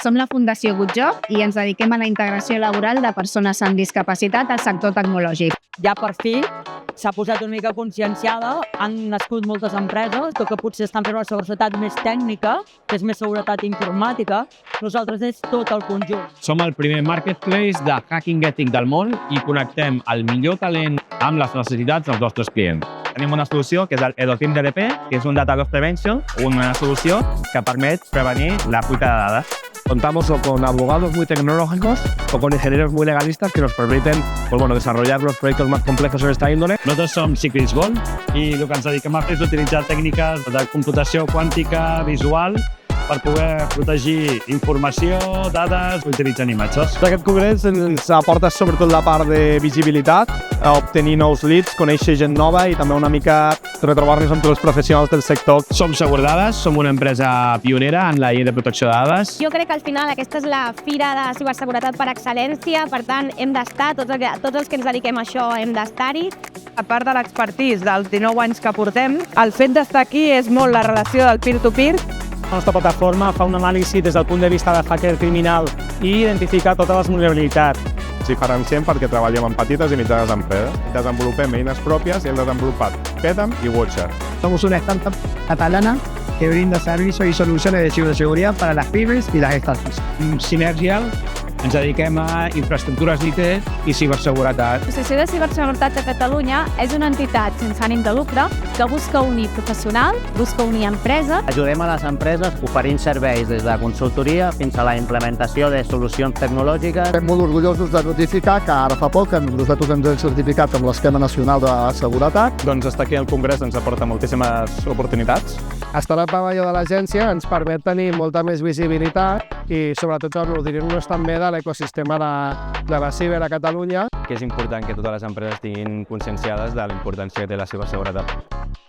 Som la Fundació Good Job i ens dediquem a la integració laboral de persones amb discapacitat al sector tecnològic. Ja per fi s'ha posat una mica conscienciada, han nascut moltes empreses que potser estan fent una seguretat més tècnica, que és més seguretat informàtica. Nosaltres és tot el conjunt. Som el primer marketplace de hacking ètic del món i connectem el millor talent amb les necessitats dels nostres clients. Tenim una solució que és el EdoTeam DDP, que és un Data Loss Prevention, una solució que permet prevenir la fuita de dades. Contamos con abogados muy tecnológicos o con ingenieros muy legalistas que nos permiten desarrollar los proyectos más complejos en esta índole. Nosaltres som Secrets Gold i el que ens dediquem a fer és utilitzar tècniques de computació quàntica visual per poder protegir informació, dades, utilitzant imatges. Aquest congrés ens aporta sobretot la part de visibilitat, obtenir nous leads, conèixer gent nova i també una mica retrobar-nos amb tots els professionals del sector. Som Segurdades, som una empresa pionera en la llei de protecció de dades. Jo crec que al final aquesta és la fira de ciberseguretat per excel·lència, per tant hem d'estar, tots els que ens dediquem a això hem d'estar-hi. A part de l'expertise dels 19 anys que portem, el fet d'estar aquí és molt la relació del peer-to-peer. La nostra plataforma fa un anàlisi des del punt de vista de hacker criminal i identifica totes les vulnerabilitats. Ens diferenciem perquè treballem amb petites i mitjanes empreses. Desenvolupem eines pròpies i hem desenvolupat Petam y Watcher. Somos una startup catalana que brinda servicios y soluciones de ciberseguridad para las pymes y las startups. Synergial, ens dediquem a infraestructures d'IT i ciberseguretat. L'Associació de Ciberseguretat de Catalunya és una entitat sense ànim de lucre que busca unir professional, busca unir empresa. Ajudem a les empreses oferint serveis des de consultoria fins a la implementació de solucions tecnològiques. Estem molt orgullosos de notificar que ara fa poc nosaltres ens hem certificat amb l'Esquema Nacional de Seguretat. Doncs estar aquí al Congrés ens aporta moltíssimes oportunitats. Estar al pavelló de l'agència ens permet tenir molta més visibilitat i sobretot nodrir-nos també de l'ecosistema de la ciber a Catalunya. Que és important que totes les empreses estiguin conscienciades de la importància que té la ciberseguretat.